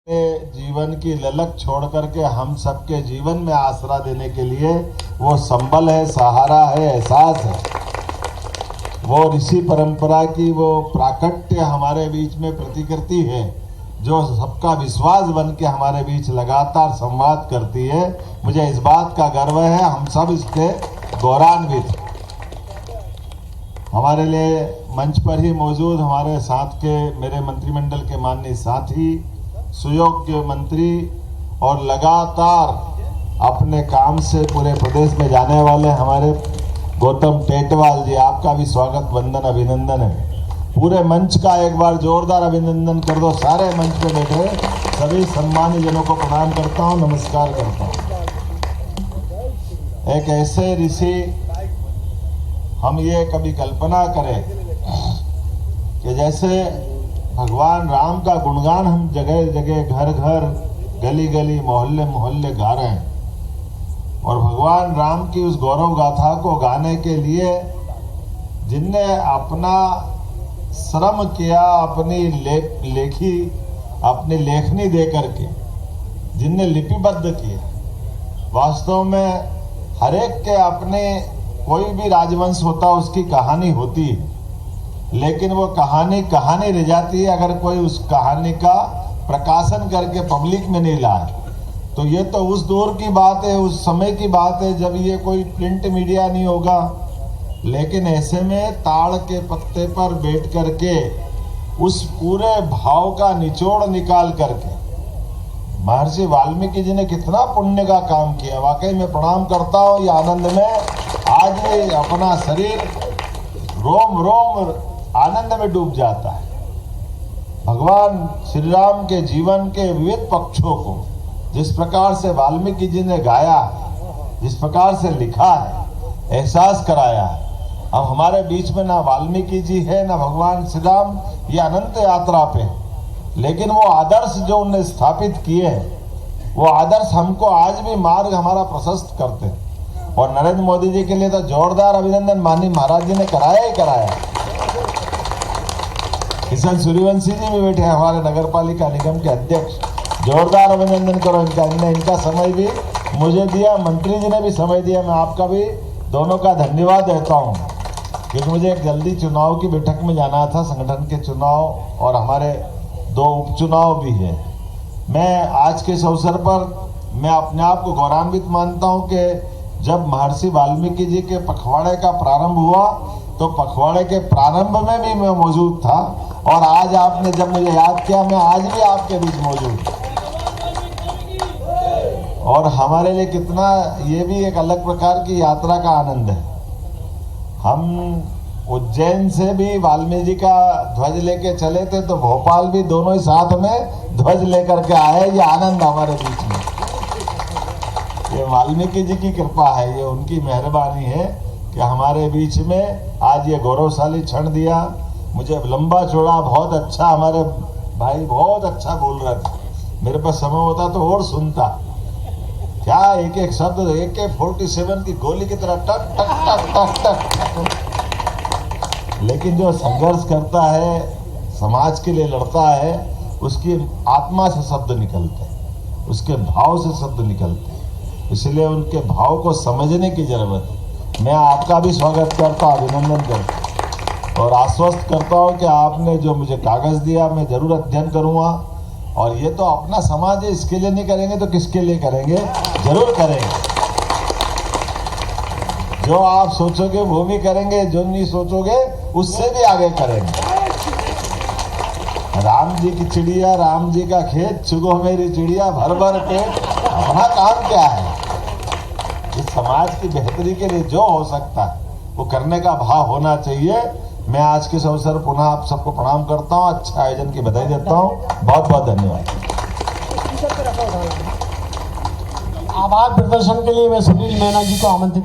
जीवन की ललक छोड़ करके हम सबके जीवन में आसरा देने के लिए वो संबल है, सहारा है, एहसास है, वो ऋषि परंपरा की वो प्राकट्य हमारे बीच में प्रतिकृति है जो सबका विश्वास बन के हमारे बीच लगातार संवाद करती है। मुझे इस बात का गर्व है, हम सब इसके गौरवान्वित। हमारे लिए मंच पर ही मौजूद हमारे साथ के मेरे मंत्रिमंडल के माननीय साथी, सुयोग्य मंत्री और लगातार अपने काम से पूरे प्रदेश में जाने वाले हमारे गौतम टेटवाल जी, आपका भी स्वागत, वंदन, अभिनंदन है। पूरे मंच का एक बार जोरदार अभिनंदन कर दो। सारे मंच पे बैठे सभी सम्मानित जनों को प्रणाम करता हूँ, नमस्कार करता हूँ। एक ऐसे ऋषि, हम ये कभी कल्पना करें कि जैसे भगवान राम का गुणगान हम जगह जगह, घर घर, गली गली, मोहल्ले मोहल्ले गा रहे हैं, और भगवान राम की उस गौरव गाथा को गाने के लिए जिनने अपना श्रम किया, अपनी अपनी लेखनी दे करके जिनने लिपिबद्ध किया, वास्तव में हर एक के अपने, कोई भी राजवंश होता उसकी कहानी होती है, लेकिन वो कहानी रह जाती है अगर कोई उस कहानी का प्रकाशन करके पब्लिक में नहीं लाए। तो ये तो उस दौर की बात है, उस समय की बात है जब ये कोई प्रिंट मीडिया नहीं होगा, लेकिन ऐसे में ताड़ के पत्ते पर बैठ करके उस पूरे भाव का निचोड़ निकाल करके महर्षि वाल्मीकि जी ने कितना पुण्य का काम किया। वाकई में प्रणाम करता हूँ। ये आनंद में आज भी अपना शरीर रोम रोम आनंद में डूब जाता है। भगवान श्री राम के जीवन के विविध पक्षों को जिस प्रकार से वाल्मीकि जी ने गाया, जिस प्रकार से लिखा है, एहसास कराया है। अब हमारे बीच में ना वाल्मीकि जी है ना भगवान श्री राम, ये अनंत यात्रा पे, लेकिन वो आदर्श जो उन्हें स्थापित किए हैं, वो आदर्श हमको आज भी मार्ग हमारा प्रशस्त करते हैं। और नरेंद्र मोदी जी के लिए तो जोरदार अभिनंदन माननीय महाराज जी ने कराया ही कराया। किशन सूर्यवंशी जी भी बैठे हैं, हमारे नगर पालिका निगम के अध्यक्ष, जोरदार अभिनंदन करो इनका। इनका समय भी मुझे दिया, मंत्री जी ने भी समय दिया। मैं आपका भी दोनों का धन्यवाद देता हूँ, क्योंकि मुझे एक जल्दी चुनाव की बैठक में जाना था, संगठन के चुनाव और हमारे 2 उपचुनाव भी है। मैं आज के इस अवसर पर मैं अपने आप को गौरवान्वित मानता हूँ कि जब महर्षि वाल्मीकि जी के पखवाड़े का प्रारंभ हुआ तो पखवाड़े के प्रारंभ में भी मैं मौजूद था, और आज आपने जब मुझे याद किया, मैं आज भी आपके बीच मौजूद। और हमारे लिए कितना, ये भी एक अलग प्रकार की यात्रा का आनंद है। हम उज्जैन से भी वाल्मीकि जी का ध्वज लेके चले थे, तो भोपाल भी दोनों ही साथ में ध्वज लेकर के आए। ये आनंद हमारे बीच में, ये वाल्मीकि जी की कृपा है, ये उनकी मेहरबानी है कि हमारे बीच में आज ये गौरवशाली क्षण दिया। मुझे लंबा चौड़ा बहुत अच्छा, हमारे भाई बहुत अच्छा बोल रहे थे। मेरे पास समय होता तो और सुनता, क्या एक एक शब्द AK-47 की गोली की तरह टक टक टक टक टक। लेकिन जो संघर्ष करता है, समाज के लिए लड़ता है, उसकी आत्मा से शब्द निकलते हैं, उसके भाव से शब्द निकलते हैं। इसलिए उनके भाव को समझने की जरूरत है। मैं आपका भी स्वागत करता हूँ, अभिनंदन करता हूँ, और आश्वस्त करता हूँ कि आपने जो मुझे कागज दिया मैं जरूर अध्ययन करूँगा। और ये तो अपना समाज है, इसके लिए नहीं करेंगे तो किसके लिए करेंगे? जरूर करेंगे। जो आप सोचोगे वो भी करेंगे, जो नहीं सोचोगे उससे भी आगे करेंगे। राम जी की चिड़िया, राम जी का खेत, चुगो मेरी चिड़िया भर भर पेट। अपना काम क्या है? इस समाज की बेहतरी के लिए जो हो सकता है वो करने का भाव होना चाहिए। मैं आज के इस अवसर पुनः आप सबको प्रणाम करता हूँ, अच्छा आयोजन की बधाई देता हूँ। बहुत बहुत धन्यवाद। आभार प्रदर्शन के लिए मैं सुनील मैना जी को आमंत्रित